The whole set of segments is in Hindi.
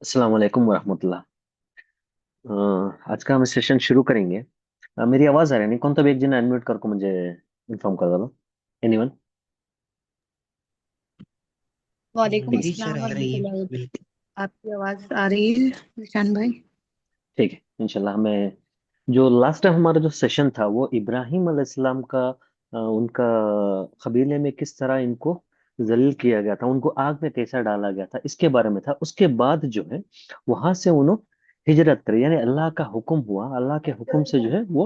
अस्सलाम वालेकुम वरहमतुल्लाह। आज का हम सेशन शुरू करेंगे। मेरी आवाज आ रही है नहीं? कौन तो भी एक जन अनम्यूट करके मुझे इन्फॉर्म कर दो। एनीवन? वालेकुम ठीक है। जी सर, अस्सलाम आ रही है। वरहमतुल्लाहि बिल्कुल। वबरकातुहू। आपकी आवाज आ रही है निशान भाई। ठीक है, इंशाल्लाह। हमें जो लास्ट टाइम हमारा जो सेशन था वो इब्राहिम अलैहिस्सलाम का, उनका कबीले में किस तरह इनको जलील किया गया था, उनको आग में कैसा डाला गया था, इसके बारे में था। उसके बाद जो है वहां से उन्होंने हिजरत करी, यानी अल्लाह का हुक्म हुआ, अल्लाह के हुक्म से जो है वो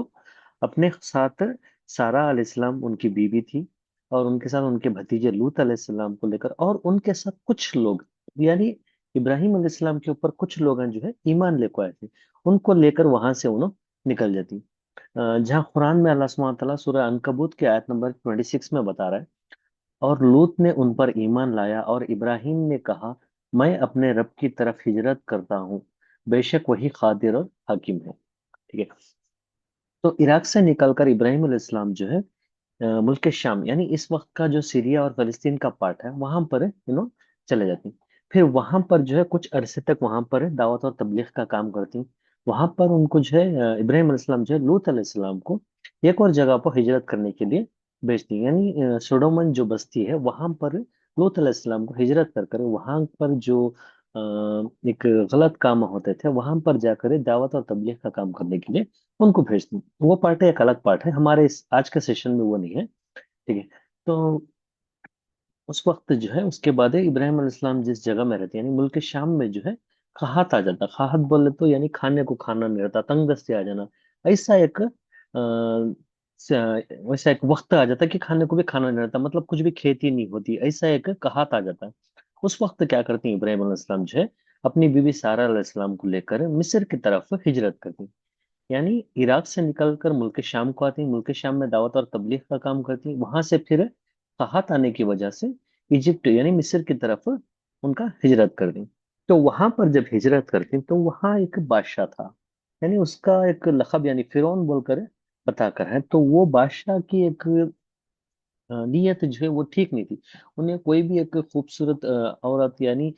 अपने साथ सारा अलैहिस्सलाम उनकी बीवी थी, और उनके साथ उनके भतीजे लूत अलैहिस्सलाम को लेकर, और उनके साथ कुछ लोग, यानी इब्राहिम अलैहिस्सलाम के ऊपर कुछ लोग हैं जो है ईमान लेकर आए थे, उनको लेकर वहां से उन्होंने निकल जाती। जहाँ कुरान में अल्लाह सुब्हानहू व तआला सूरह अनकबूत के आयत नंबर 26 में बता रहा है, और लूत ने उन पर ईमान लाया और इब्राहिम ने कहा, मैं अपने रब की तरफ हिजरत करता हूँ, बेशक वही कादिर और हकीम है। ठीक है। तो इराक से निकलकर इब्राहिम अलैहिस्सलाम जो है मुल्क शाम, यानी इस वक्त का जो सीरिया और फलस्तीन का पार्ट है, वहां पर चले जाती। फिर वहां पर जो है कुछ अरसे तक वहां पर दावत और तबलीग का काम करती। वहां पर उनको जो है इब्राहिम अलैहिस्सलाम जो है लूत अलैहिस्सलाम को एक और जगह पर हिजरत करने के लिए भेजती, यानी सोडोमन जो बस्ती है वहां पर लूत अलैहिस्सलाम को हिजरत कर कर वहां पर जो एक गलत काम होते थे वहां पर जाकर दावत और तबलीग का काम करने के लिए उनको भेजती। वो पार्ट है, एक अलग पार्ट है, हमारे इस आज के सेशन में वो नहीं है। ठीक है। तो उस वक्त जो है उसके बाद है इब्राहिम अलैहिस्सलाम जिस जगह में रहते हैं, यानी मुल्क शाम में जो है कहात आ जाता। कहात बोले तो यानी खाने को खाना नहीं रहता, तंग दस्ती आ जाना। ऐसा एक वैसा एक वक्त आ जाता कि खाने को भी खाना नहीं रहता, मतलब कुछ भी खेती नहीं होती, ऐसा एक कहात आ जाता है। उस वक्त क्या करती है इब्राहिम अलैहिस्सलाम जो है अपनी बीवी सारा अलैहिस्सलाम को लेकर मिस्र की तरफ हिजरत करती, यानी इराक से निकलकर मुल्क शाम को आती। मुल्क शाम में दावत और तबलीग का काम करती, वहां से फिर कहात आने की वजह से इजिप्ट यानी मिस्र की तरफ उनका हिजरत कर दी। तो वहां पर जब हिजरत करती तो वहां एक बादशाह था, यानी उसका एक लखब यानी फिरौन बोलकर बताकर है। तो वो बादशाह की एक नीयत जो है वो ठीक नहीं थी। उन्हें कोई भी एक खूबसूरत औरत, यानी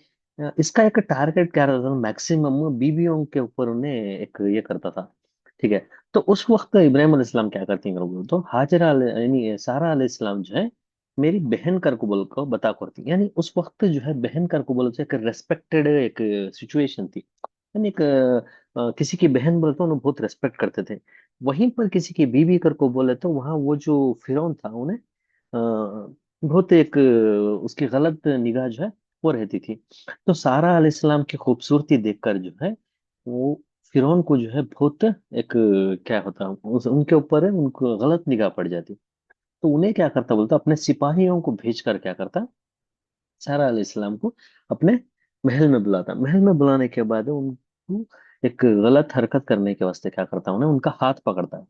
इसका एक टारगेट क्या रहता था, मैक्सिमम बीवियों के ऊपर उन्हें एक ये करता था। ठीक है। तो उस वक्त इब्राहिम अलैहिस्सलाम क्या करती हैं बोलो तो, हाजरा यानी सारा अलैहिस्सलाम जो है मेरी बहन कर को बोल को बता करती, यानी उस वक्त जो है बहन कर को बोलो तो एक रेस्पेक्टेड एक सिचुएशन थी, यानी एक किसी की बहन बोले तो उन्हें बहुत रेस्पेक्ट करते थे। वहीं पर किसी की बीवी कर को बोले तो वहां वो जो फिरौन था उन्हें बहुत एक उसकी गलत निगाह जो है वो रहती थी। तो सारा अलैहिस्सलाम की खूबसूरती देखकर जो है वो फिरौन को जो है बहुत एक क्या होता उनके ऊपर है, उनको गलत निगाह पड़ जाती। तो उन्हें क्या करता बोलता, अपने सिपाहियों को भेज कर क्या करता, सारा अलैहिस्सलाम को अपने महल में बुलाता। महल में बुलाने के बाद उनको एक गलत हरकत करने के वास्ते क्या करता, उन्हें उनका हाथ पकड़ता है।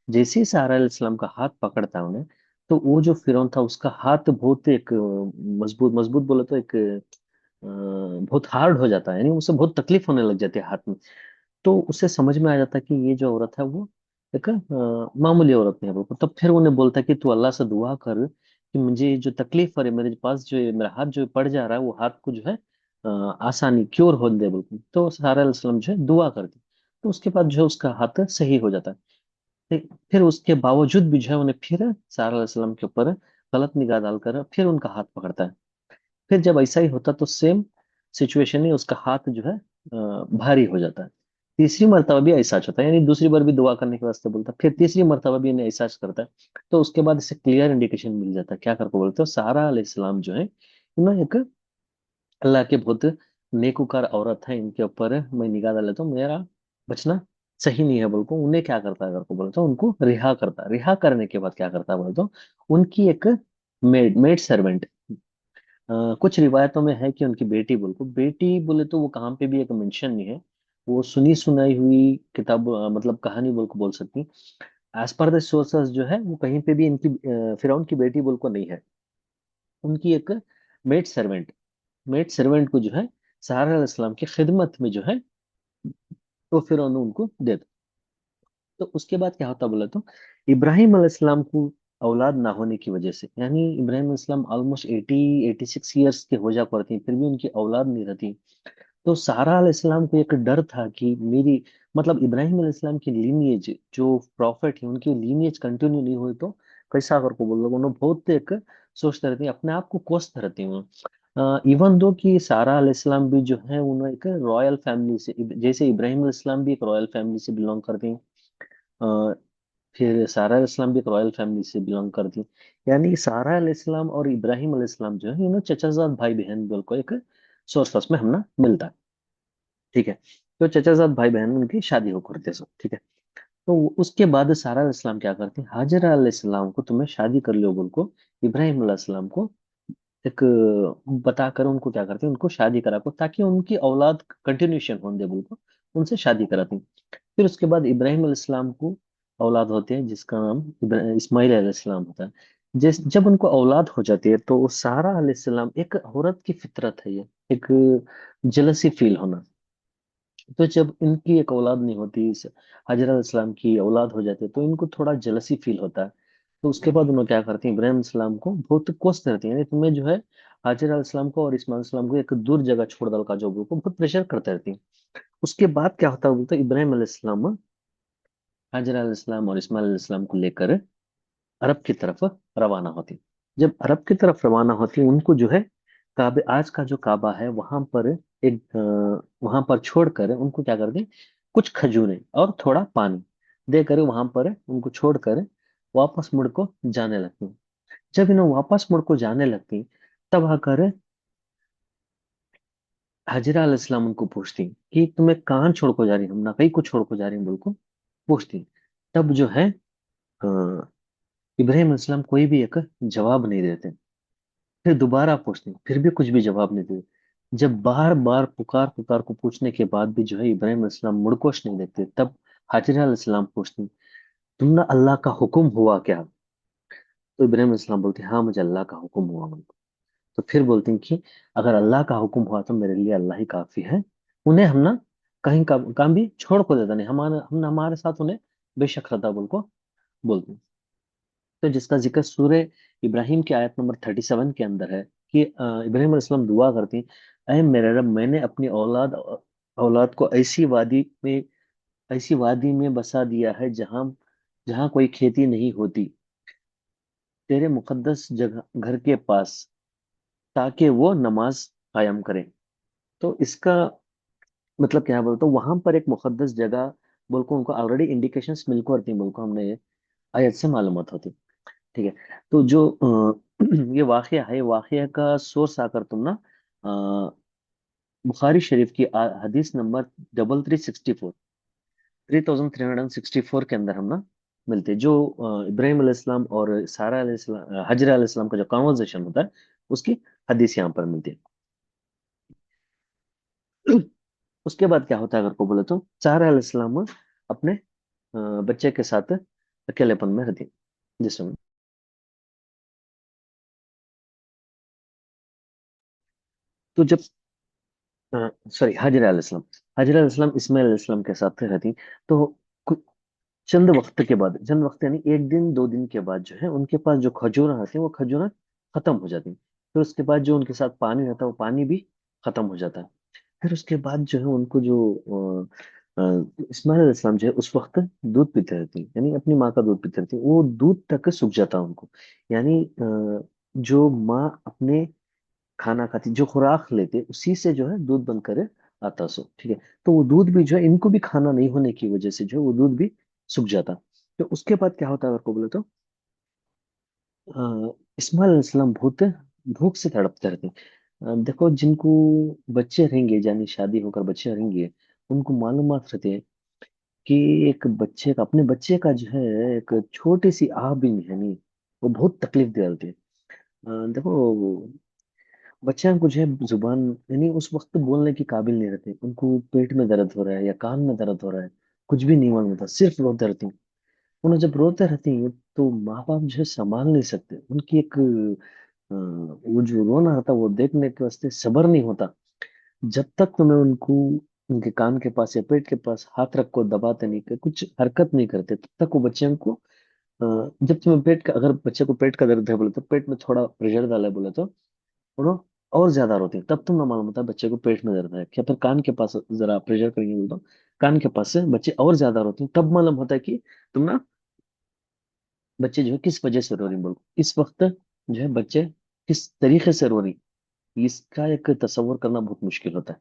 जैसे ही सारा अलैहिस्सलाम का हाथ पकड़ता है उन्हें, तो वो जो फिरौन था उसका हाथ बहुत एक मजबूत मजबूत बोले तो एक बहुत हार्ड हो जाता है, यानी उसे बहुत तकलीफ होने लग जाती है हाथ में। तो उसे समझ में आ जाता है कि ये जो औरत है वो एक मामूली औरत नहीं है बिल्कुल। तब फिर उन्हें बोलता है कि तू अल्लाह से दुआ कर कि मुझे ये जो तकलीफ हो रही है, मेरे पास जो मेरा हाथ जो पड़ जा रहा है वो हाथ को जो है आसानी क्योर हो दे बिल्कुल। तो सारा अलैहिस्सलाम जो है दुआ करती, तो उसके बाद जो है उसका हाथ सही हो जाता है। फिर उसके बावजूद भी जो है उन्हें फिर सारा अलैहिस्सलाम के ऊपर गलत निगाह डालकर फिर उनका हाथ पकड़ता है। फिर जब ऐसा ही होता तो सेम सिचुएशन में उसका हाथ जो है भारी हो जाता है। तीसरी मर्तबा भी ऐसा होता है, यानी दूसरी बार भी दुआ करने के वास्ते बोलता है, फिर तीसरी मर्तबा भी इन्हें ऐसा करता है। तो उसके बाद इसे क्लियर इंडिकेशन मिल जाता है, क्या करके बोलते हो, सारा अलैहिस्सलाम जो है एक अल्लाह के बहुत नेकुकार औरत है, इनके ऊपर मैं निगाह डाल लेता हूँ, मेरा बचना सही नहीं है बोल को उन्हें क्या करता है करके बोलता हूँ, उनको रिहा करता है। रिहा करने के बाद क्या करता है बोलता हूँ, उनकी एक मेड सर्वेंट, कुछ रिवायतों में है कि उनकी बेटी बोल को, बेटी बोले तो वो कहाँ पे भी एक मेंशन नहीं है, वो सुनी सुनाई हुई किताब मतलब कहानी बोल को बोल सकती। एज पर द सोर्सेस जो है वो कहीं पे भी इनकी फिरौन की बेटी बोल को नहीं है। उनकी एक मेड सर्वेंट को जो है सहारा अलैहिस्सलाम की खिदमत में जो है वो फिरौन उनको देता। तो उसके बाद क्या होता बोला तो, इब्राहिम अलैहिस्सलाम को औलाद ना होने की वजह से, यानी इब्राहिम अलैहिस्सलाम ऑलमोस्ट 86 ईयर्स के हो जा पड़ती फिर भी उनकी औलाद नहीं रहती। तो सारा अलैहिस्सलाम को एक डर था कि मेरी, मतलब इब्राहिम अलैहिस्सलाम की लीनिएज, जो प्रॉफिट है उनकी लीनिएज कंटिन्यू नहीं हुई तो कैसा अगर को बोल रहे, उन्होंने बहुत एक सोचते रहती हैं, अपने आप को कोसते रहती हूँ। इवन दो कि सारा अलैहिस्सलाम भी जो है उन्होंने एक रॉयल फैमिली से, जैसे इब्राहिम अलैहिस्सलाम भी एक रॉयल फैमिली से बिलोंग करती हैं, अ, फिर सारा अलैहिस्सलाम भी एक रॉयल फैमिली से बिलोंग करती हैं। यानी सारा अलैहिस्सलाम और इब्राहिम अलैहिस्सलाम जो है, इन्होंने चचाजाद भाई बहन बोल को एक सोर्स में हमने मिलता है। ठीक है। तो चचाजाद भाई बहन उनकी शादी हो करते सब, ठीक है। तो उसके बाद सारा अलैहिस्सलाम क्या करते हैं, हाजिरा अलैहिस्सलाम को तुम्हें शादी कर लो बोल को इब्राहिम अलैहिस्सलाम को एक बताकर उनको क्या करते हैं, उनको शादी करा को, ताकि उनकी औलाद कंटिन्यूशन हो दे बोल को उनसे शादी कराती हैं। फिर उसके बाद इब्राहिम अलैहिस्सलाम को औलाद होते हैं जिसका नाम इस्माइल अलैहिस्सलाम होता है। जिस जब उनको औलाद हो जाती है तो सारा अलैहिस्सलाम, एक औरत की फितरत है ये, एक जेलसी फील होना। तो जब इनकी एक औलाद नहीं होती, हाजरा इस्लाम की औलाद हो जाती है, तो इनको थोड़ा जलसी फील होता है। तो उसके बाद उन्होंने क्या करती हैं, इब्राहिम इस्लाम को बहुत कोसते रहती है, यानी तुम्हें जो है हाजिरा इस्लाम को और इस्माइल इस्लाम को एक दूर जगह छोड़ दल का, जो को बहुत प्रेशर करते रहती है। उसके बाद क्या होता है बोलते, इब्राहिम इस्लाम हाजिरा इस्लाम और इस्माइल इस्लाम को लेकर अरब की तरफ रवाना होती। जब अरब की तरफ रवाना होती उनको जो है काबे, आज का जो काबा है वहां पर एक वहां पर छोड़कर उनको क्या कर दें, कुछ खजूरें और थोड़ा पानी देकर वहां पर उनको छोड़कर वापस मुड़ को जाने लगती। जब इन्हें वापस मुड़ को जाने लगती, तब आकर हाजिरा अलैहिस्सलाम उनको पूछती कि तुम्हें कहाँ छोड़ को जा रही, हम ना कहीं को छोड़ को जा रही हैं बोल को पूछती। तब जो है इब्राहिम अलैहिस्सलाम कोई भी एक जवाब नहीं देते। फिर दोबारा पूछते, फिर भी कुछ भी जवाब नहीं देते। जब बार बार पुकार पुकार को पूछने के बाद भी जो है इब्राहिम अलैहिस्सलाम मुड़कोश नहीं देखते, तब हाजिरा अलैहिस्सलाम पूछती, तुम ना अल्लाह का हुक्म हुआ क्या? तो इब्राहिम अलैहिस्सलाम बोलते, हाँ मुझे अल्लाह का हुक्म हुआ उनको। तो फिर बोलते हैं कि अगर अल्लाह का हुक्म हुआ तो मेरे लिए अल्लाह ही काफी है, उन्हें हम ना कहीं का काम भी छोड़ को देता नहीं, हमारे साथ उन्हें बेशक रदा बोल को बोलते हैं। तो जिसका जिक्र सूर्य इब्राहिम की आयत नंबर 37 के अंदर है कि इब्राहिम अलैहिस्सलाम दुआ करती हैं, अय मेरे रब, मैंने अपनी औलाद औलाद को ऐसी वादी में बसा दिया है जहां जहां कोई खेती नहीं होती, तेरे मुकद्दस जगह घर के पास, ताकि वो नमाज कायम करें। तो इसका मतलब क्या बोलते, वहां पर एक मुकद्दस जगह बोल को उनको ऑलरेडी इंडिकेशंस मिल को होती बोल को हमने ये आयत से मालूमात होती। ठीक है। तो जो ये वाकया है, वाकया का सोर्स आकर तुम ना बुखारी शरीफ की हदीस नंबर 3364, 3364 के अंदर हम ना मिलते हैं। जो इब्राहिम अलैहिस्सलाम और सारा अलैहिस्सलाम, हजरा अलैहिस्सलाम का जो कॉन्वर्सेशन होता है, उसकी हदीस यहाँ पर मिलती है। उसके बाद क्या होता है अगर को बोले तो, सारा अलैहिस्सलाम अपने बच्चे के साथ अकेलेपन में रहती है जिस समय। तो जब सॉरी, हाजिरा अलैहिस्सलाम, हाजिरा अलैहिस्सलाम इस्माइल अलैहिस्सलाम के साथ रहती, तो कु- चंद वक्त के बाद, चंद वक्त यानी एक दिन दो दिन के बाद जो है उनके पास जो खजूर आती है वो खजूर खत्म हो जाती। फिर उसके बाद जो उनके साथ पानी रहता है वो पानी भी खत्म हो जाता है। फिर उसके बाद जो है उनको जो इस्माइल अलैहिस्सलाम जो है उस वक्त दूध पीते रहती है, यानी अपनी माँ का दूध पीते रहती है, वो दूध तक सूख जाता है उनको। यानी जो माँ अपने खाना खाती, जो खुराक लेते, उसी से जो है दूध बनकर आता सो, ठीक है। तो वो दूध भी जो है इनको भी खाना नहीं होने की वजह से जो है वो दूध भी सूख जाता। तो उसके बाद क्या होता है आपको बोले तो, इस्माइल अलैहिस्सलाम बहुत भूख से तड़पते रहते हैं। देखो जिनको बच्चे रहेंगे, यानी शादी होकर बच्चे रहेंगे, उनको मालूमात रहते हैं कि एक बच्चे का, अपने बच्चे का जो है एक छोटी सी आह भी नहीं है, नहीं वो बहुत तकलीफ दे डालती है। देखो बच्चे कुछ है जुबान, यानी उस वक्त बोलने की काबिल नहीं रहते, उनको पेट में दर्द हो रहा है या कान में दर्द हो रहा है, कुछ भी नहीं मालूम होता, सिर्फ रोते रहती हैं। उन्हें जब रोते रहती हैं तो माँ बाप जो है संभाल नहीं सकते, उनकी एक वो जो रोना आता है वो देखने के वास्ते सब्र नहीं होता। जब तक तुम्हें उनको उनके कान के पास या पेट के पास हाथ रख को दबाते नहीं, कुछ हरकत नहीं करते, तब तक वो बच्चे को जब तुम्हें पेट का, अगर बच्चे को पेट का दर्द है बोले तो पेट में थोड़ा प्रेशर डाला है बोले तो उन्होंने और ज्यादा रोती है, तब तुम ना मालूम होता है बच्चे को पेट में दर्द है क्या, फिर कान के पास जरा प्रेशर करेंगे बोलता हूँ, कान के पास से बच्चे और ज्यादा रोते हैं, तब मालूम होता है कि तुम ना, बच्चे जो है किस वजह से रो रही बोलो, इस वक्त जो है बच्चे किस तरीके से रो रही, इसका एक तस्वर करना बहुत मुश्किल होता है।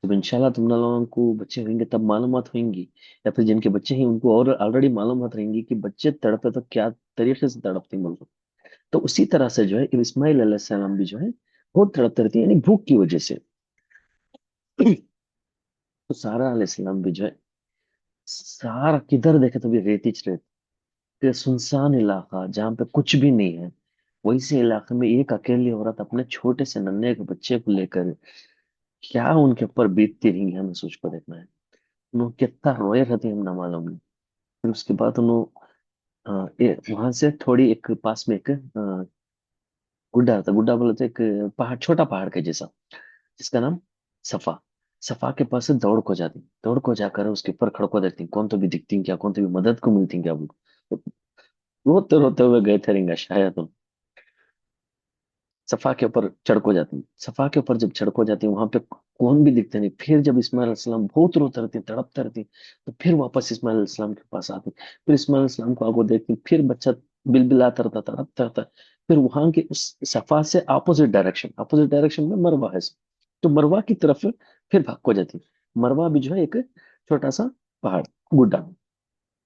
जब इंशाल्लाह तुम लोगों को बच्चे होंगे तब मालूमात होंगी, या फिर जिनके बच्चे हैं उनको और ऑलरेडी मालूमात रहेंगी कि बच्चे तड़पे तो क्या तरीके से तड़पते हैं बोलो। तो उसी तरह से जो है इस्माइल अलैहिस्सलाम भी जो है बहुत तड़पते रहती है, यानी भूख की वजह से। तो सारा अलैहिस्सलाम भी जो है, सारा किधर देखे तो भी रेतीच रेत, कि सुनसान इलाका जहाँ पे कुछ भी नहीं है, वैसे इलाके में एक अकेली औरत अपने छोटे से नन्हे एक बच्चे को लेकर, क्या उनके ऊपर बीतती रही हमें सोच कर देखना है। उन्होंने कितना रोए रहते हैं हम ना मालूम नहीं। फिर उसके बाद उन्होंने वहां से थोड़ी एक पास में एक गुड्डा था, गुड्डा बोले तो एक पहाड़, छोटा पहाड़ के जैसा, जिसका नाम सफा। सफा के पास से दौड़ को जाती, दौड़ को जाकर उसके ऊपर खड़को देखती कौन तो भी दिखती क्या, कौन तो भी मदद को मिलती क्या वो। रोते रोते हुए गए थे रिंगा शायद उन, सफा के ऊपर चढ़ को जाती हैं। सफा के ऊपर जब चढ़ को जाती है वहां पे कौन भी दिखते नहीं। फिर जब इस्माइल अलैहिस्सलाम बहुत रोते रहती तड़पते रहती, तो फिर वापस इस्माइल अलैहिस्सलाम के पास आती, फिर इस्माइल अलैहिस्सलाम को आगो देखती, फिर बच्चा बिलबिलाता रहता तड़पता रहता। फिर वहां के उस सफा से अपोजिट डायरेक्शन में मरवा है, तो मरवा की तरफ फिर भाग को जाती। मरवा भी जो है एक छोटा सा पहाड़, गुड्डा,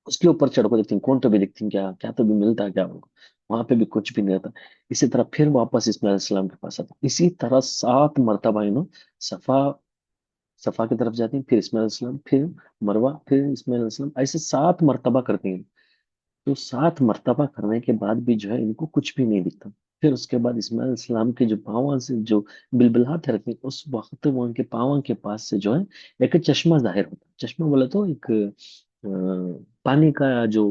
उसके ऊपर चढ़ को देखती हैं कौन तो भी दिखती हैं क्या, क्या तो भी मिलता है क्या उनको, वहां पे भी कुछ भी नहीं रहता। इसी तरह फिर वापस इस्माइल सलाम के पास आते, इसी तरह 7 मरतबा सफा, सफा की तरफ जाती हैं, फिर इस्माइल सलाम, फिर मरवा, फिर इस्माइल सलाम, ऐसे 7 मरतबा करती हैं। तो 7 मरतबा करने के बाद भी जो है इनको कुछ भी नहीं दिखता। फिर उसके बाद इस्माइल सलाम के जो पाँव से जो बिलबिलाते रहते हैं, उस वक्त वो उनके पाँव के पास से जो है एक चश्मा जाहिर होता है। चश्मा बोले तो एक पानी का जो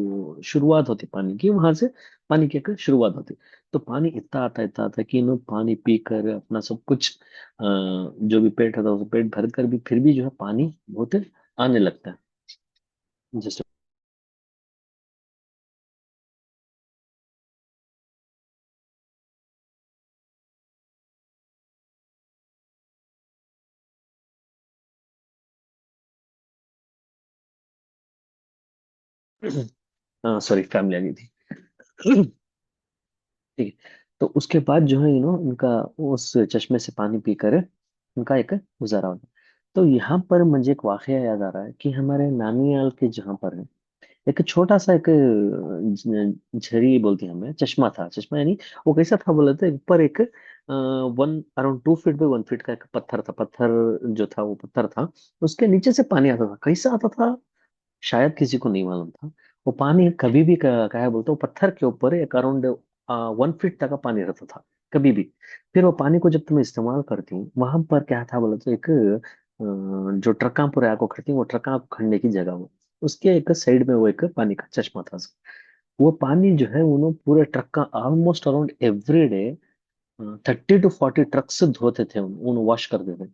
शुरुआत होती है पानी की, वहां से पानी की एक शुरुआत होती है। तो पानी इतना आता है कि पानी पीकर अपना सब कुछ जो भी पेट होता है उसे पेट भर कर भी फिर भी जो है पानी बहुत आने लगता है। जैसे सॉरी फैमिली आ गई थी। ठीक है। तो उसके बाद जो है उनका उस चश्मे से पानी पीकर उनका एक गुजारा होता। तो यहाँ पर मुझे एक वाकया याद आ रहा है कि हमारे नानियाल के जहाँ पर है एक छोटा सा एक झरी बोलती हैं हमें, चश्मा था। चश्मा यानी वो कैसा था बोले तो ऊपर एक 1 अराउंड 2 फीट बाय 1 फीट का एक पत्थर था, पत्थर जो था वो पत्थर था, उसके नीचे से पानी आता था। कैसा आता था शायद किसी को नहीं मालूम था। वो पानी कभी भी क्या है बोलते, वो पत्थर के ऊपर एक अराउंड 1 फीट तक का पानी रहता था कभी भी। फिर वो पानी को जब तुम इस्तेमाल करती वहां पर क्या था बोले तो एक जो ट्रका पूरे आको खड़ती वो ट्रका को खड़ने की जगह, वो उसके एक साइड में वो एक पानी का चश्मा था। वो पानी जो है उन्होंने पूरे ट्रक का almost around every day 30 to 40 trucks धोते थे, उन वॉश करते थे।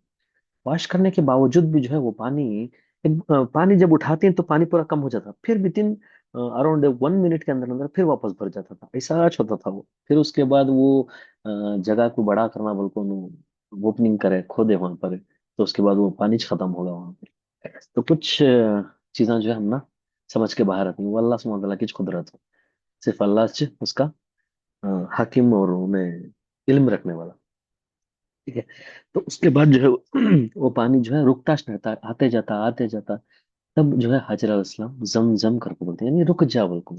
वॉश करने के बावजूद भी जो है वो पानी पानी जब उठाते हैं तो पानी पूरा कम हो जाता, फिर विद इन अराउंड 1 मिनट के अंदर अंदर फिर वापस भर जाता था, ऐसा होता था वो। फिर उसके बाद वो जगह को बड़ा करना बोल को ओपनिंग करे खोदे वहां पर, तो उसके बाद वो पानी खत्म होगा वहां पे। तो कुछ चीजें जो है हम ना समझ के बाहर आती हैं, वो अल्लाह सुब्हानहू व तआला की कुदरत है। सिर्फ अल्लाह उसका हाकिम और उन्हें इल्म रखने वाला। ठीक है। तो उसके बाद जो है वो पानी जो है रुकता रहता, आते जाता। तब जो है हाजर अलैहिस्सलाम जम जम करके बोलते हैं, यानी रुक जा बोलको,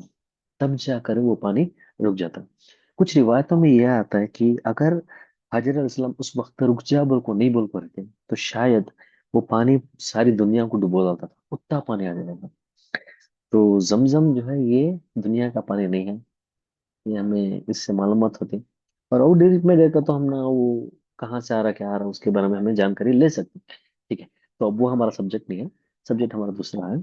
तब जाकर वो पानी रुक जाता। कुछ रिवायतों में यह आता है कि अगर हाजर अलैहिस्सलाम उस वक्त रुक जा बोल को नहीं बोल पा रहे थे तो शायद वो पानी सारी दुनिया को डुबो देता था, उतना पानी आ जाता था। तो जमजम जो है ये दुनिया का पानी नहीं है, ये हमें इससे मालूमात होती। और और डेयरी में रहकर तो हम ना वो कहाँ से आ रहा क्या आ रहा उसके बारे में हमें जानकारी ले सकते हैं। ठीक है। तो अब वो हमारा सब्जेक्ट नहीं है, सब्जेक्ट हमारा दूसरा है।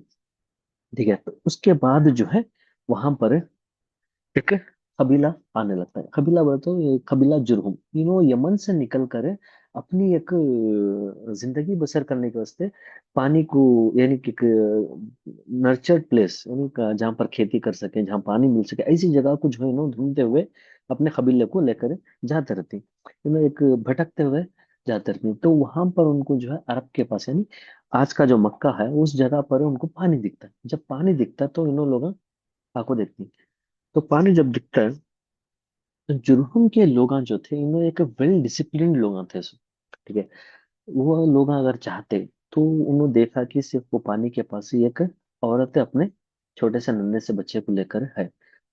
ठीक है। तो उसके बाद जो है वहां पर एक कबीला आने लगता है। कबीला बोले तो ये कबीला जुर्हुम, यमन से निकल कर अपनी एक जिंदगी बसर करने के वास्ते पानी को, यानी कि नर्चर्ड प्लेस, यानी जहाँ पर खेती कर सके, जहाँ पानी मिल सके, ऐसी जगह को जो है ढूंढते हुए अपने कबीले को लेकर जाते रहते एक भटकते हुए जाते रहते हैं। तो वहां पर उनको जो है अरब के पास, यानी आज का जो मक्का है उस जगह पर उनको पानी दिखता है। जब पानी दिखता है तो इन लोग आंखों देखती हैं। तो पानी जब दिखता है तो जुर्हम के लोग जो थे इन्होंने एक वेल डिसिप्लिन्ड लोग थे। ठीक है। वो लोग अगर चाहते तो उन्होंने देखा कि सिर्फ वो पानी के पास ही एक औरत अपने छोटे से नन्हे से बच्चे को लेकर है।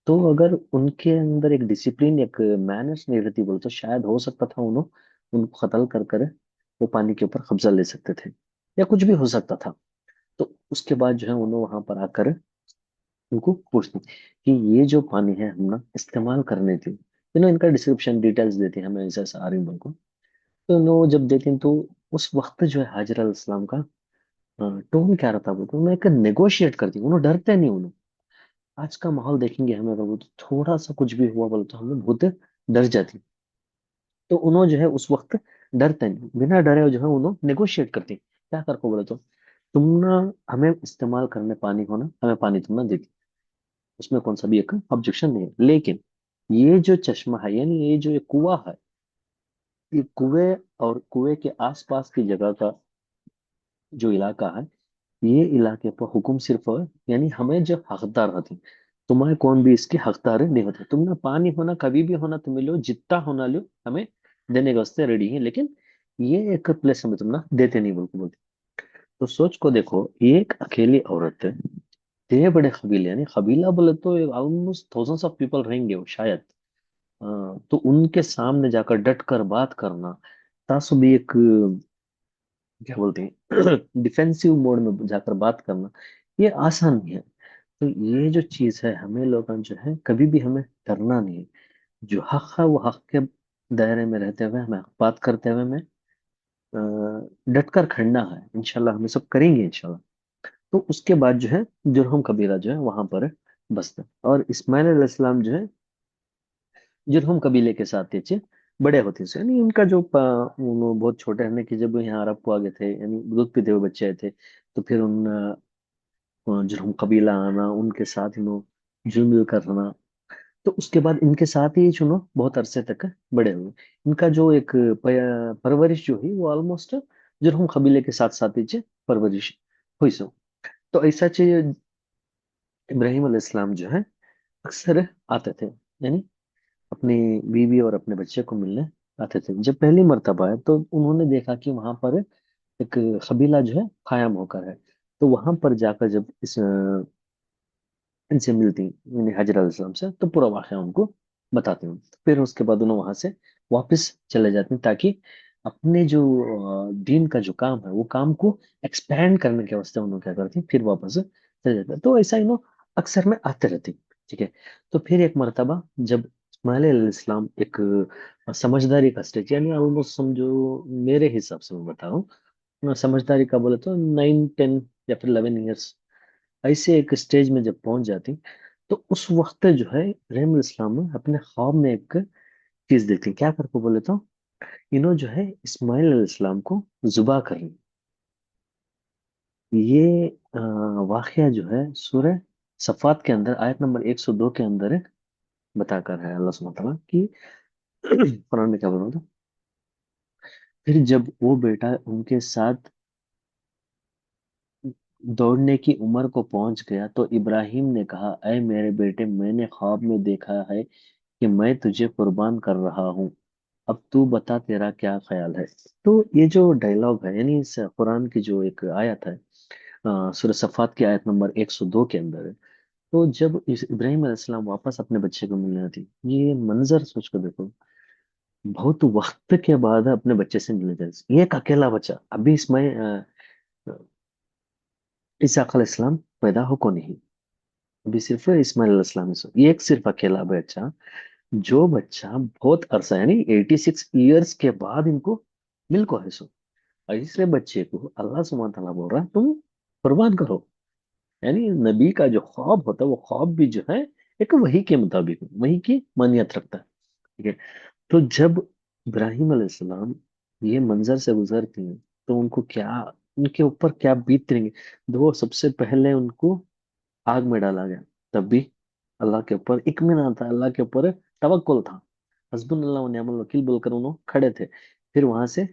तो अगर उनके अंदर एक डिसिप्लिन, एक मैनर्स नहीं रहती बोले तो शायद हो सकता था उन्होंने उनको कत्ल कर कर वो पानी के ऊपर कब्जा ले सकते थे, या कुछ भी हो सकता था। तो उसके बाद जो है उन्होंने वहां पर आकर उनको पूछती कि ये जो पानी है हम ना इस्तेमाल करने थी, इनका डिस्क्रिप्शन डिटेल्स देती है हमें, ऐसा ऐसा आ रही उनको। तो वो जब देती हैं तो उस वक्त जो है हाजिर अलैहिस्सलाम का टोन क्या रहता है बोलते, उन्हें एक नेगोशिएट करती, उन्हें डरते नहीं उन्हें। आज का माहौल देखेंगे हमें अगर बोलते थोड़ा सा कुछ भी हुआ बोले तो हमें बहुत डर जाती। तो उन्होंने जो है उस वक्त डरते नहीं, बिना डरे जो है उन्होंने नेगोशिएट करती। क्या कर को बोले तो तुम ना हमें इस्तेमाल करने पानी हो ना, हमें पानी तुम ना देती, उसमें कौन सा भी एक ऑब्जेक्शन नहीं है। लेकिन ये जो चश्मा है, यानी ये जो ये कुआं है, ये कुएं और कुएं के आसपास की जगह का जो इलाका है, ये इलाके पर हुक्म सिर्फ है, यानी हमें जो हकदार होती, तुम्हारे कौन भी इसके हकदार नहीं होते। तुम ना पानी होना कभी भी होना तुम्हें लो, जितना होना लो, हमें देने के वास्ते रेडी है। लेकिन ये एक प्लेस हमें तुम ना देते नहीं बोल के बोलते। तो सोच को देखो, ये एक अकेली औरत है, इतने बड़े कबीले, यानी कबीला बोले तो ऑलमोस्ट थाउजेंड्स ऑफ पीपल रहेंगे वो शायद। तो उनके सामने जाकर डट कर बात करना, तासु भी एक क्या बोलते हैं डिफेंसिव मोड में जाकर बात करना, ये आसान नहीं है। तो ये जो चीज है हमें लोग जो है कभी भी हमें डरना नहीं है। जो हक है वो हक के दायरे में रहते हुए हमें बात करते हुए हमें डट कर खड़ना है। इंशाल्लाह हम ये सब करेंगे इंशाल्लाह। तो उसके बाद जो है जुरहम कबीला जो है वहां पर बसता है। और इस्माइल अलैहिस्सलाम जो है जुरहम कबीले के साथ ये बड़े होते हैं। यानी उनका जो वो बहुत छोटे रहने की जब यहाँ अरब को आ गए थे, यानी दूध पीते हुए बच्चे थे, तो फिर उन जुर्हम कबीला आना, उनके साथ जुल्म करना। तो उसके बाद इनके साथ ही चुनो बहुत अरसे तक बड़े हुए। इनका जो एक परवरिश जो है वो ऑलमोस्ट जुर्हम कबीले के साथ साथ ही परवरिश हुई सो। तो ऐसा चीज इब्राहिम अलैहिस्सलाम जो है अक्सर आते थे, यानी अपनी बीवी और अपने बच्चे को मिलने आते थे। जब पहली मर्तबा है तो उन्होंने देखा कि वहां पर एक कबीला जो है कायम होकर है। तो वहां पर जाकर जब इनसे मिलती यानी हजरत अलैहिस्सलाम से, तो पूरा वाक़या उनको बताती हूँ। फिर उसके बाद उन्होंने वहां से वापस चले जाते हैं, ताकि अपने जो दीन का जो काम है वो काम को एक्सपेंड करने के वास्ते उन्होंने क्या करती हैं, फिर वापस चले जाते हैं। तो ऐसा अक्सर में आते रहती। ठीक है। तो फिर एक मर्तबा जब इस्माइल अलैहिस्सलाम एक समझदारी का स्टेज, यानी ऑलमोस्ट समझो मेरे हिसाब से मैं बता रहा हूँ, समझदारी का बोले तो 9 10 या फिर 11 ईयर्स, ऐसे एक स्टेज में जब पहुंच जाती, तो उस वक्त जो है रहम इस्लाम अपने ख्वाब में एक चीज देखती। क्या करके बोले तो जो है इस्माइल इस्लाम को जुबा कर रही। ये वाकया जो है सूरह सफात के अंदर आयत नंबर 102 के अंदर बताकर है अल्लाह सुब्हानहू व तआला कि कुरान में क्या बोल रहा था, फिर जब वो बेटा उनके साथ दौड़ने की उम्र को पहुंच गया तो इब्राहिम ने कहा, अय मेरे बेटे, मैंने ख्वाब में देखा है कि मैं तुझे कुर्बान कर रहा हूँ। अब तू बता तेरा क्या ख्याल है। तो ये जो डायलॉग है, यानी इस कुरान की जो एक आयत है, सूरह सफात की आयत नंबर 102 के अंदर है। तो जब इस इब्राहिम अलैहिस्सलाम वापस अपने बच्चे को मिलने आती, ये मंजर सोच कर देखो, बहुत वक्त के बाद अपने बच्चे से मिलने जाते, ये एक अकेला बच्चा, अभी इसमें ईसा अलैहिस्सलाम पैदा हो को नहीं, अभी सिर्फ इस्माइल अलैहिस्सलाम ये एक सिर्फ अकेला बच्चा, जो बच्चा बहुत अरसा यानी 86 ईयर्स के बाद इनको मिल को है सो। ऐसे बच्चे को अल्लाह सुब्हानहू तआला बोल रहा है तुम कुर्बान करो। यानी नबी का जो ख्वाब होता है वो ख्वाब भी जो है एक वही के मुताबिक वही की मानियत रखता है। ठीक है। तो जब इब्राहिम अलैहिस्सलाम ये मंजर से गुजरती हैं तो उनको क्या, उनके ऊपर क्या बीत रहेंगे। दो, सबसे पहले उनको आग में डाला गया, तब भी अल्लाह के ऊपर इत्मीनान था, अल्लाह के ऊपर तवक्कुल था, हस्बुनल्लाह व निअमल वकील बोलकर उन्होंने खड़े थे। फिर वहां से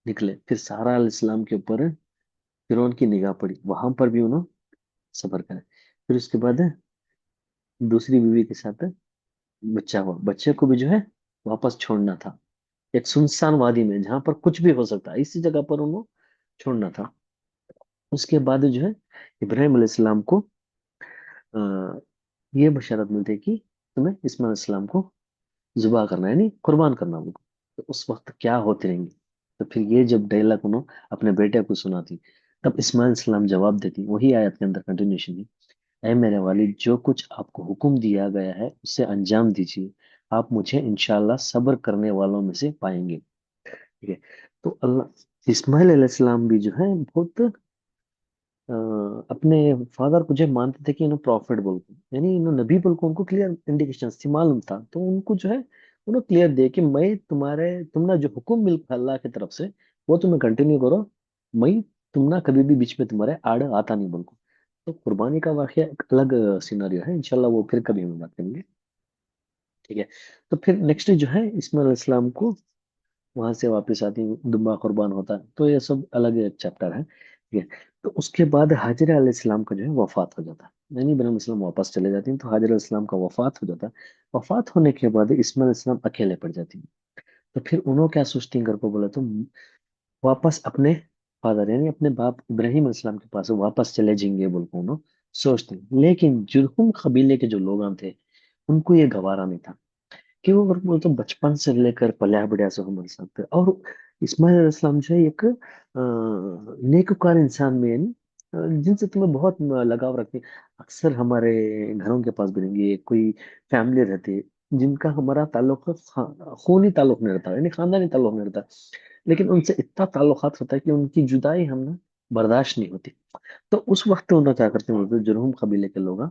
निकले, फिर सारा अल इस्लाम के ऊपर फिर उनकी निगाह पड़ी, वहां पर भी उन्होंने सफर करा। फिर उसके बाद दूसरी बीवी के साथ बच्चा हुआ, बच्चे को भी जो है वापस छोड़ना था, एक सुनसान वादी में जहां पर कुछ भी हो सकता है, इसी जगह पर उन्होंने छोड़ना था। उसके बाद जो है इब्राहिम अलैहिस्सलाम को ये बशारत मिलती है कि तुम्हें इस्माइल अलैहिस्सलाम को जुबा करना है, यानी कुर्बान करना होगा। तो उस वक्त क्या होती रहेंगी। तो फिर ये जब डायलॉग उन्होंने अपने बेटे को सुनाती, तब इस्माइल अलैहिस्सलाम जवाब देती, वही आयत के अंदर कंटिन्यूशन है। ऐ मेरे वालिद, जो कुछ आपको हुक्म दिया गया है उसे अंजाम दीजिए, आप मुझे इंशाल्लाह सब्र करने वालों में से पाएंगे। ठीक है। तो अल्लाह इस्माइल अलैहिस्सलाम भी जो है बहुत अ, अपने फादर को जो मानते थे कि इन्हों प्रॉफिट बोल के, यानी इन्हों नबी बोल को, उनको क्लियर इंडिकेशन थी, मालूम था, तो उनको जो है उन्होंने क्लियर दिया कि मैं तुम्हारे, तुमने जो हुक्म मिल अल्लाह की तरफ से वो तुम्हें कंटिन्यू करो, मैं तुमना कभी भी बीच में तुम्हारे आड़ आता नहीं बोल को। तो कुर्बानी का वाकया एक अलग सिनारियो है, इंशाल्लाह वो फिर कभी हम बात करेंगे। ठीक है। तो फिर नेक्स्ट जो है इस्माइल इस्लाम को वहां से वापस आती, दुम्बा कुर्बान होता है, तो ये सब अलग एक चैप्टर है। ठीक है। तो उसके बाद हाजिर अलैहिस्सलाम का जो है वफात हो जाता है, यानी इब्राहिम इस्लाम वापस चले जाते हैं, तो हाजिर अलैहिस्सलाम का वफात हो जाता है। वफात होने के बाद इस्माइल इस्लाम अकेले पड़ जाती हैं। तो फिर उन्होंने क्या सोचती हैं, घर को बोला तो वापस अपने फादर यानी अपने बाप इब्राहिम इस्लाम के पास वापस चले जाएंगे बोल के उन्होंने सोचते हैं। लेकिन जुरहुम कबीले के जो लोग थे, उनको ये गवारा नहीं था कि वो तो बचपन से लेकर पलिया बढ़िया से हम सकते हैं। और इस्माइल अलैहिस्सलाम जो है एक नेककार इंसान में, यानी जिनसे तुम्हें बहुत लगाव रखते हैं। अक्सर हमारे घरों के पास भी रहेंगे कोई फैमिली रहती है जिनका हमारा ताल्लुक खूनी ताल्लुक नहीं रहता, यानी खानदानी ताल्लुक नहीं रहता, लेकिन उनसे इतना ताल्लुकात होता है कि उनकी जुदाई हम ना बर्दाश्त नहीं होती। तो उस वक्त उन्होंने क्या करते हैं, बोलते हैं, जुरहुम कबीले के लोग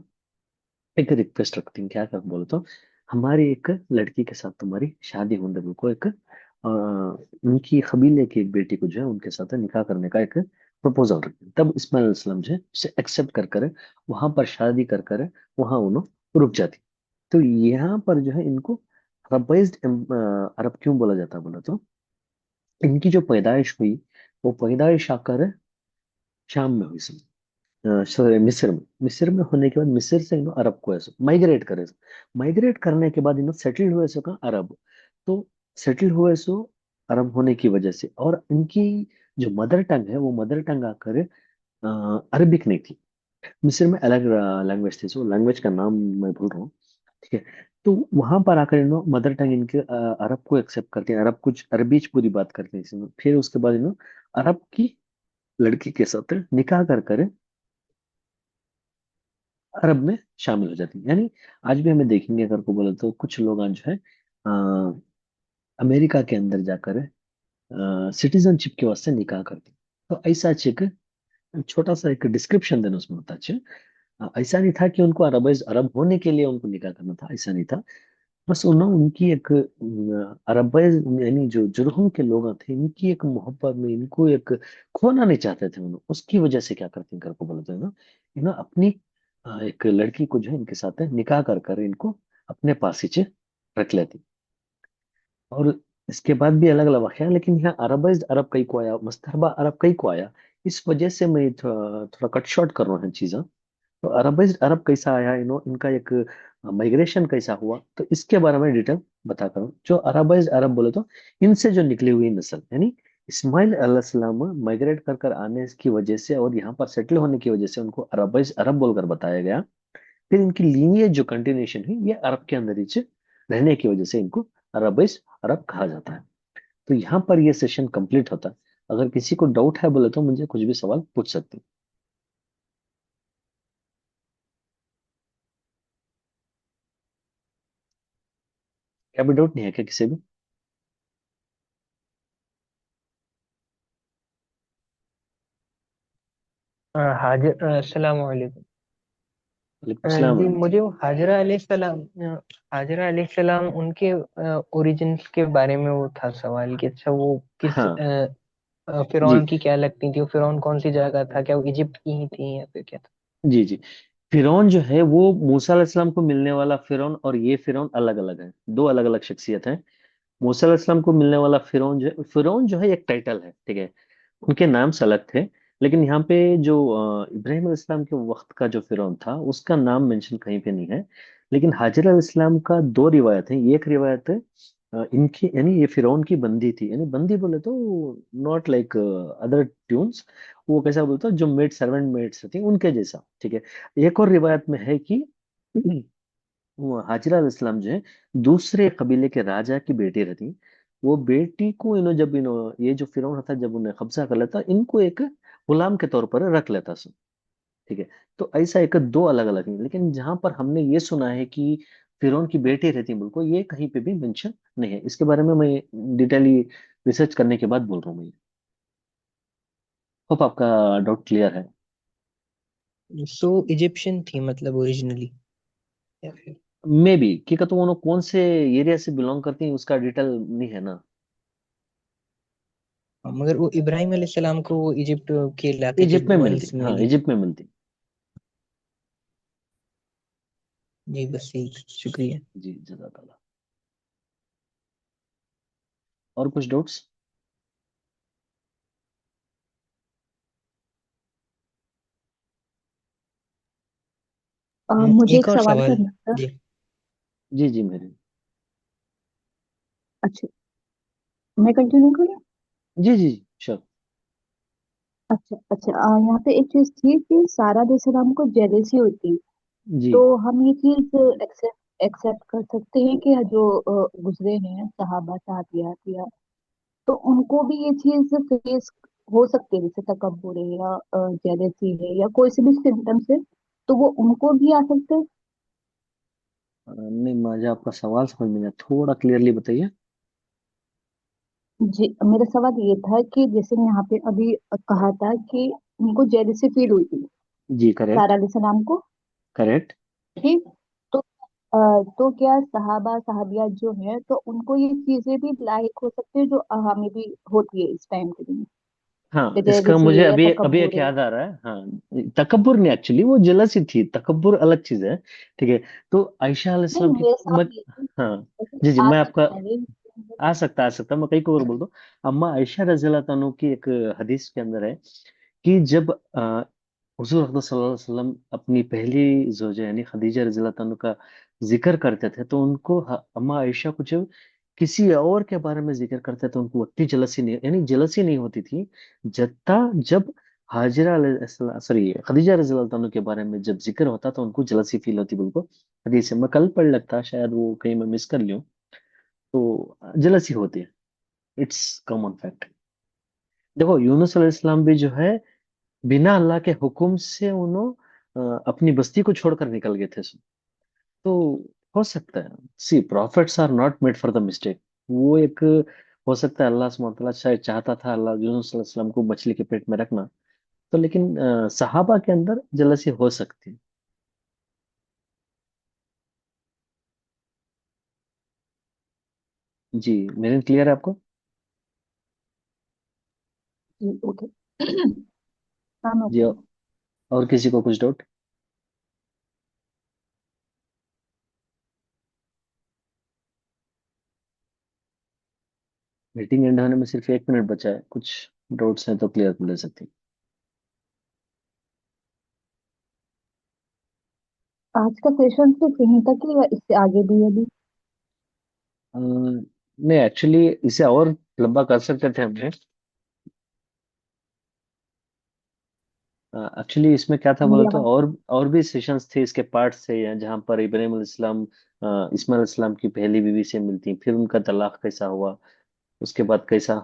एक रिक्वेस्ट रखती हैं, क्या कर बोले तो हमारी एक लड़की के साथ तुम्हारी शादी होने दो, को एक उनकी कबीले की एक बेटी को जो है उनके साथ निकाह करने का एक प्रपोजल रखते हैं। तब इस्माइल इस्लाम जो है उसे एक्सेप्ट कर कर वहां पर शादी कर कर वहां उन्होंने रुक जाती। तो यहाँ पर जो है इनको अरबाइज्ड अरब क्यों बोला जाता है बोला तो इनकी जो पैदाइश हुई, वो पैदाइश आकर शाम में हुई, सॉरी मिस्र में होने के बाद मिस्र से इन्हों अरब को ऐसे माइग्रेट करे, माइग्रेट करने के बाद इन्हों सेटल्ड हुए सो कहाँ अरब। तो सेटल्ड हुए सो अरब होने की वजह से, और इनकी जो मदर टंग है वो मदर टंग आकर अरबिक नहीं थी। मिस्र में अलग लैंग्वेज थी, सो लैंग्वेज का नाम मैं भूल रहा हूँ। ठीक है। तो वहां पर आकर इन्हों मदर टंग इनके अरब को एक्सेप्ट करते हैं, अरब कुछ अरबीच पूरी बात करते हैं इसमें। फिर उसके बाद इन्हों अरब की लड़की के साथ निकाह कर कर अरब में शामिल हो जाती है। यानी आज भी हमें देखेंगे अगर को बोले तो कुछ लोग आज जो है अमेरिका के अंदर जाकर सिटीजनशिप के वास्ते निकाह करते हैं। तो ऐसा एक छोटा सा एक डिस्क्रिप्शन देना उसमें होता है। ऐसा नहीं था कि उनको अरब अरब होने के लिए उनको निकाह करना था, ऐसा नहीं था। बस उन्होंने उनकी एक अरब यानी जो जुर्हम के लोग थे इनकी एक मोहब्बत में इनको एक खोना नहीं चाहते थे उन्होंने, उसकी वजह से क्या करते हैं घर को बोलते हैं ना, इन्होंने अपनी एक लड़की को जो है इनके साथ निकाह कर कर इनको अपने पास ही रख लेती। और इसके बाद भी अलग अलग वाक़या है, लेकिन यहाँ अरबाइज्ड अरब कई को आया, मस्तरबा अरब कई को आया, इस वजह से मैं थोड़ा कट शॉर्ट कर रहा हूँ चीज़ें। तो अरबाइज्ड अरब कैसा आया, इनका एक माइग्रेशन कैसा हुआ, तो इसके बारे में डिटेल बता कर जो अरबाइज्ड अरब बोले तो इनसे जो निकली हुई नस्ल, यानी इस्माइल अलैहिस्सलाम माइग्रेट कर कर आने की वजह से और यहाँ पर सेटल होने की वजह से उनको अरबाइज्ड अरब बोलकर बताया गया। फिर इनकी लीनियज जो कंटिन्यूशन है ये अरब के अंदर ही रहने की वजह से इनको अरबाइज्ड अरब कहा जाता है। तो यहाँ पर ये सेशन कंप्लीट होता है। अगर किसी को डाउट है बोले तो मुझे कुछ भी सवाल पूछ सकते हैं। क्या भी डाउट नहीं है क्या किसी भी। हाजिर अस्सलाम वालेकुम। वालेकुम सलाम जी, रहमतुल्लाह। मुझे वो हाजरा अलैहिस्सलाम उनके ओरिजिन्स के बारे में वो था सवाल कि अच्छा वो किस हाँ फिरौन जी की क्या लगती थी, वो फिरौन कौन सी जगह का था, क्या वो इजिप्ट की ही थी या फिर क्या था? जी जी। फिरौन जो है वो मूसा अलैहिस्सलाम को मिलने वाला फिरौन और ये फिरौन अलग अलग है, दो अलग अलग शख्सियत है। मूसा अलैहिस्सलाम को मिलने वाला फिरौन जो है एक टाइटल है, ठीक है। उनके नाम से अलग थे। लेकिन यहाँ पे जो इब्राहिम अलैहिस्सलाम के वक्त का जो फिरौन था उसका नाम मेंशन कहीं पे नहीं है। लेकिन हाजिर अलैहिस्सलाम का दो रिवायत है। एक रिवायत इनकी, यानी ये फिरौन की बंदी थी, यानी बंदी बोले तो नॉट लाइक अदर ट्यून्स, वो कैसा बोलते हैं जो मेड सर्वेंट मेड्स थी उनके जैसा, ठीक है। एक और रिवायत में है कि वो हाजिरा अलैहिस्सलाम जो है दूसरे कबीले के राजा की बेटी रहती। वो बेटी को जब ये जो फिरौन था जब उन्हें कब्जा कर लेता, इनको एक गुलाम के तौर पर रख लेता सब, ठीक है। तो ऐसा एक दो अलग अलग है, लेकिन जहां पर हमने ये सुना है कि फिरौन की बेटी रहती बिल्कुल, ये कहीं पे भी मेंशन नहीं है। इसके बारे में मैं डिटेली रिसर्च करने के बाद बोल रहा हूँ मैं। होप आपका डाउट क्लियर है। सो इजिप्शियन थी मतलब ओरिजिनली, या फिर? मे बी कि तो वो कौन से एरिया से बिलोंग करती हैं उसका डिटेल नहीं है ना। हाँ, मगर वो इब्राहिम अलैहिस्सलाम को वो इजिप्ट के इलाके के इजिप्ट में मिलती, वंश हाँ मिली थी। इजिप्ट में मिलती। जी बस यही, शुक्रिया। जी जज़ाकल्लाह। और कुछ डाउट्स? मुझे एक एक और सवाल सवाल। करना था। जी। जी जी मेरे। अच्छा, मैं कंटिन्यू करूँ? जी जी श्योर। अच्छा अच्छा, यहाँ पे एक चीज थी कि सारा अलैहिस्सलाम को जेलेसी होती। जी तो हम ये चीज एक्सेप्ट एक्सेप्ट कर सकते हैं कि जो गुजरे हैं सहाबा साहबियात, तो उनको भी ये चीज फेस हो सकती है, जैसे तकब्बुर है या जेलेसी है या कोई से भी सिम्टम्स है, तो वो उनको भी आ सकते हैं। नहीं, मुझे आपका सवाल समझ में नहीं आया। थोड़ा क्लियरली बताइए। जी, मेरा सवाल ये था कि जैसे यहाँ पे अभी कहा था कि उनको जेलेसी फील हुई थी जी करेक्ट। सारा अलैहिस्सलाम को, करेक्ट। ठीक। तो तो क्या सहाबा साहबिया जो है तो उनको ये चीजें भी लायक हो सकती है जो हमें भी होती है इस टाइम के लिए, हाँ, कि इसका जेलेसी मुझे है या अभी अभी एक तकब्बुर है। याद आ रहा है। हाँ, तकब्बुर नहीं, एक्चुअली वो जलसी थी, तकब्बुर अलग चीज है, ठीक है। तो आयशा नहीं, अलैहिस्सलाम की मेरे मैं, साथ ये चीज हाँ जी जी, ऐसे आ मैं आपका सकता है। आ सकता मैं कई को और बोल दूं। अम्मा आयशा रज़ी अल्लाह तआला की एक हदीस के अंदर है कि जब हुजूर अकरम सल्लल्लाहु अलैहि वसल्लम अपनी पहली जोजा यानी खदीजा रज़ी अल्लाह तआला का जिक्र करते थे, तो उनको अम्मा आयशा को जब किसी और के बारे में जिक्र करते थे, उनको उतनी जलसी नहीं, यानी जलसी नहीं होती थी जत्ता जब हाजिरा सॉरी खदीजा रज़ी अल्लाह तआला के बारे में जब जिक्र होता तो उनको जलसी फील होती बिल्कुल। हदीस है, मैं कल पढ़ लगता, शायद वो कहीं मैं मिस कर लियूं। तो जलसी होती है, इट्स कॉमन फैक्ट। देखो यूनुस अलैहिस्सलाम भी जो है बिना अल्लाह के हुक्म से उन्होंने अपनी बस्ती को छोड़कर निकल गए थे। तो हो सकता है, see profits are not made for the mistake. वो एक, हो सकता है अल्लाह सुब्हानहू व तआला शायद चाहता था अल्लाह यूनुस अलैहिस्सलाम को मछली के पेट में रखना। तो लेकिन सहाबा के अंदर जलसी हो सकती है। जी, मेरे क्लियर है आपको? जी ओके। हाँ, मैं जी, ओके। और किसी को कुछ डाउट? मीटिंग एंड होने में सिर्फ 1 मिनट बचा है, कुछ डाउट्स हैं तो क्लियर ले सकते आज का सेशन सिर्फ यहीं तक ही या इससे आगे भी है अभी? हैं। नहीं, एक्चुअली इसे और लंबा कर सकते थे हमने। एक्चुअली इसमें क्या था बोले मेरी तो, आवाज? और भी सेशंस थे इसके पार्ट से, या जहाँ पर इब्राहिम अलैहिस्सलाम इस्माइल अलैहिस्सलाम की पहली बीवी से मिलती, फिर उनका तलाक कैसा हुआ, उसके बाद कैसा,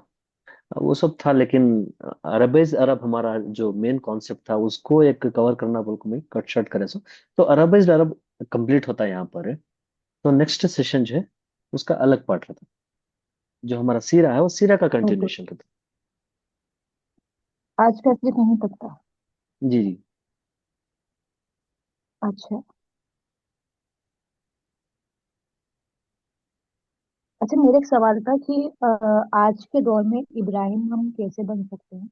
वो सब था। लेकिन अरबेज अरब हमारा जो मेन कॉन्सेप्ट था उसको एक कवर करना बोल को मैं कट शॉर्ट करे सो। तो अरबेज अरब कंप्लीट होता है यहाँ पर है। तो नेक्स्ट सेशन जो है उसका अलग पार्ट रहता है, जो हमारा सीरा है वो सीरा का ओके, कंटिन्यूशन रहता आज का सिर्फ यहीं तक था। है। जी जी। अच्छा अच्छा, मेरा एक सवाल था कि आज के दौर में इब्राहिम हम कैसे बन सकते हैं,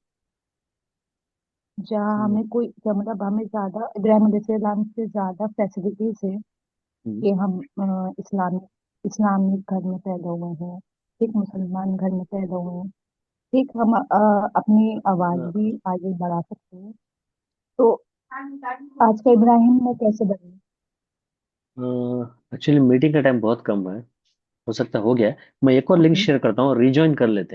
जहाँ हम्म, हमें कोई मतलब हमें ज्यादा इब्राहिम अलैहिस्सलाम से ज्यादा फैसिलिटीज है हम्म, कि हम इस्लामिक इस्लामिक घर में पैदा हुए हैं, ठीक मुसलमान घर में पैदा हुए हैं, ठीक हम अपनी आवाज हाँ। भी आगे बढ़ा सकते हैं। तो आज का इब्राहिम में कैसे बने? एक्चुअली मीटिंग का टाइम बहुत कम है, हो सकता हो गया है। मैं एक और लिंक ओके। शेयर करता हूँ, रिज्वाइन कर लेते हैं।